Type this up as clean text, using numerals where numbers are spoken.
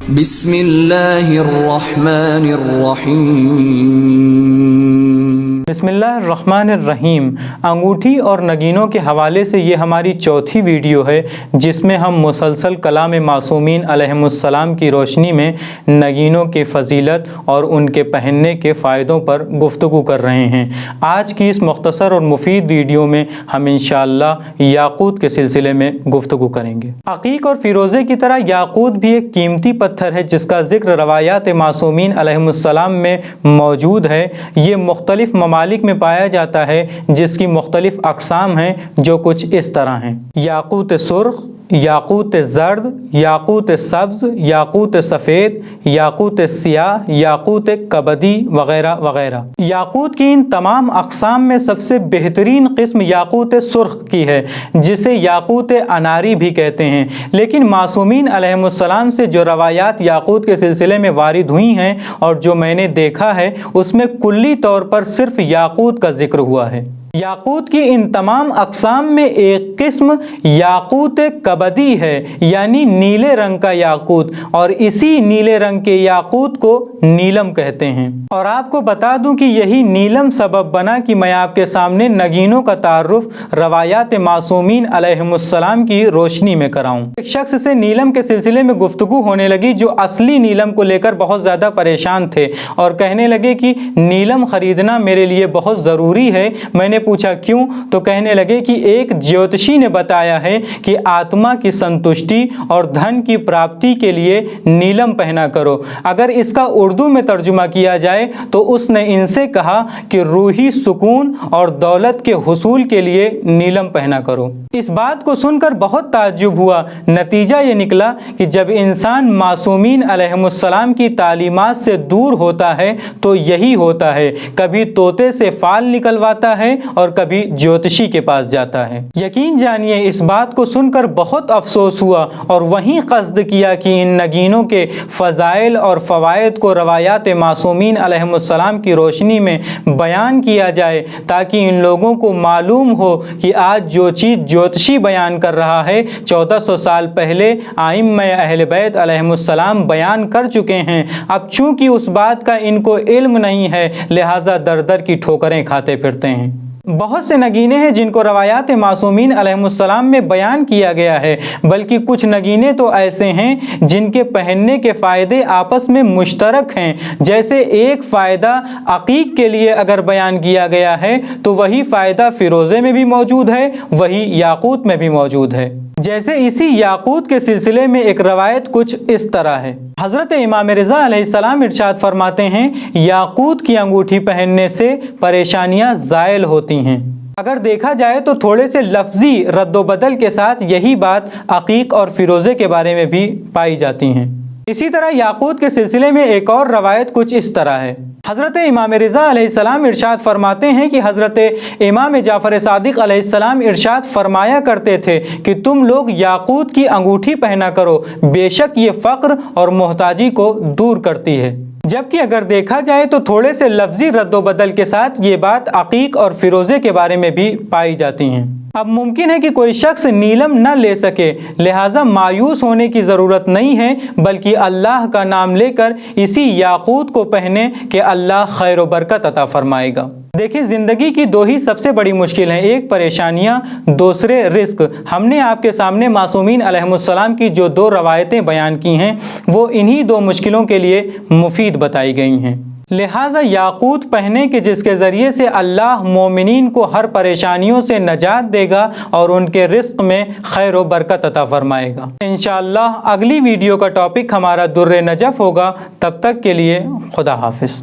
بسم اللہ الرحمن الرحیم۔ بسم اللہ الرحمن الرحیم۔ انگوٹھی اور نگینوں کے حوالے سے یہ ہماری چوتھی ویڈیو ہے جس میں ہم مسلسل کلام معصومین علیہم السلام کی روشنی میں نگینوں کی فضیلت اور ان کے پہننے کے فائدوں پر گفتگو کر رہے ہیں۔ آج کی اس مختصر اور مفید ویڈیو میں ہم انشاءاللہ یاقوت کے سلسلے میں گفتگو کریں گے۔ عقیق اور فیروزے کی طرح یاقوت بھی ایک قیمتی پتھر ہے جس کا ذکر روایات معصومین علیہم السلام میں موجود ہے۔ یہ مختلف ممالک میں پایا جاتا ہے جس کی مختلف اقسام ہیں جو کچھ اس طرح ہیں: یاقوت سرخ، یاقوت زرد، یاقوت سبز، یاقوت سفید، یاقوت سیاہ، یاقوت کبدی وغیرہ وغیرہ۔ یاقوت کی ان تمام اقسام میں سب سے بہترین قسم یاقوت سرخ کی ہے جسے یاقوت اناری بھی کہتے ہیں، لیکن معصومین علیہم السلام سے جو روایات یاقوت کے سلسلے میں وارد ہوئی ہیں اور جو میں نے دیکھا ہے اس میں کلی طور پر صرف یاقوت کا ذکر ہوا ہے۔ یاقوت کی ان تمام اقسام میں ایک قسم یاقوت کبدی ہے، یعنی نیلے رنگ کا یاقوت، اور اسی نیلے رنگ کے یاقوت کو نیلم کہتے ہیں۔ اور آپ کو بتا دوں کہ یہی نیلم سبب بنا کہ میں آپ کے سامنے نگینوں کا تعارف روایات معصومین علیہم السلام کی روشنی میں کراؤں۔ ایک شخص سے نیلم کے سلسلے میں گفتگو ہونے لگی جو اصلی نیلم کو لے کر بہت زیادہ پریشان تھے اور کہنے لگے کہ نیلم خریدنا میرے لیے بہت ضروری ہے۔ میں نے پوچھا کیوں؟ تو کہنے لگے کہ ایک جیوتشی نے بتایا ہے کہ آتما کی سنتشٹی اور دھن کی پراپتی کے لیے نیلم پہنا کرو۔ اگر اس کا اردو میں ترجمہ کیا جائے تو اس نے ان سے کہا کہ روحی سکون اور دولت کے حصول کے لیے نیلم پہنا کرو۔ اس بات کو سن کر بہت تعجب ہوا۔ نتیجہ یہ نکلا کہ جب انسان معصومین علیہم السلام کی تعلیمات سے دور ہوتا ہے تو یہی ہوتا ہے، کبھی طوطے سے فال نکلواتا ہے اور کبھی جیوتشی کے پاس جاتا ہے۔ یقین جانیے اس بات کو سن کر بہت افسوس ہوا اور وہیں قصد کیا کہ ان نگینوں کے فضائل اور فوائد کو روایات معصومین علیہم السلام کی روشنی میں بیان کیا جائے تاکہ ان لوگوں کو معلوم ہو کہ آج جو چیز جیوتشی بیان کر رہا ہے 1400 سال پہلے ائمہ اہل بیت علیہم السلام بیان کر چکے ہیں۔ اب چونکہ اس بات کا ان کو علم نہیں ہے لہٰذا در در کی ٹھوکریں کھاتے پھرتے ہیں۔ بہت سے نگینے ہیں جن کو روایات معصومین علیہم السلام میں بیان کیا گیا ہے، بلکہ کچھ نگینے تو ایسے ہیں جن کے پہننے کے فائدے آپس میں مشترک ہیں۔ جیسے ایک فائدہ عقیق کے لیے اگر بیان کیا گیا ہے تو وہی فائدہ فیروزے میں بھی موجود ہے، وہی یاقوت میں بھی موجود ہے۔ جیسے اسی یاقوت کے سلسلے میں ایک روایت کچھ اس طرح ہے۔ حضرت امام رضا علیہ السلام ارشاد فرماتے ہیں، یاقوت کی انگوٹھی پہننے سے پریشانیاں زائل ہوتی ہیں۔ اگر دیکھا جائے تو تھوڑے سے لفظی رد و بدل کے ساتھ یہی بات عقیق اور فیروزے کے بارے میں بھی پائی جاتی ہیں۔ اسی طرح یاقوت کے سلسلے میں ایک اور روایت کچھ اس طرح ہے۔ حضرت امام رضا علیہ السلام ارشاد فرماتے ہیں کہ حضرت امام جعفر صادق علیہ السلام ارشاد فرمایا کرتے تھے کہ تم لوگ یاقوت کی انگوٹھی پہنا کرو، بے شک یہ فقر اور محتاجی کو دور کرتی ہے۔ جبکہ اگر دیکھا جائے تو تھوڑے سے لفظی رد و بدل کے ساتھ یہ بات عقیق اور فیروزے کے بارے میں بھی پائی جاتی ہیں۔ اب ممکن ہے کہ کوئی شخص نیلم نہ لے سکے، لہٰذا مایوس ہونے کی ضرورت نہیں ہے، بلکہ اللہ کا نام لے کر اسی یاقوت کو پہنے کہ اللہ خیر و برکت عطا فرمائے گا۔ دیکھیں زندگی کی دو ہی سب سے بڑی مشکل ہیں، ایک پریشانیاں، دوسرے رزق۔ ہم نے آپ کے سامنے معصومین علیہم السلام کی جو دو روایتیں بیان کی ہیں وہ انہی دو مشکلوں کے لیے مفید بتائی گئی ہیں۔ لہٰذا یاقوت پہنے کہ جس کے ذریعے سے اللہ مومنین کو ہر پریشانیوں سے نجات دے گا اور ان کے رزق میں خیر و برکت عطا فرمائے گا۔ انشاءاللہ اگلی ویڈیو کا ٹاپک ہمارا در نجف ہوگا۔ تب تک کے لیے خدا حافظ۔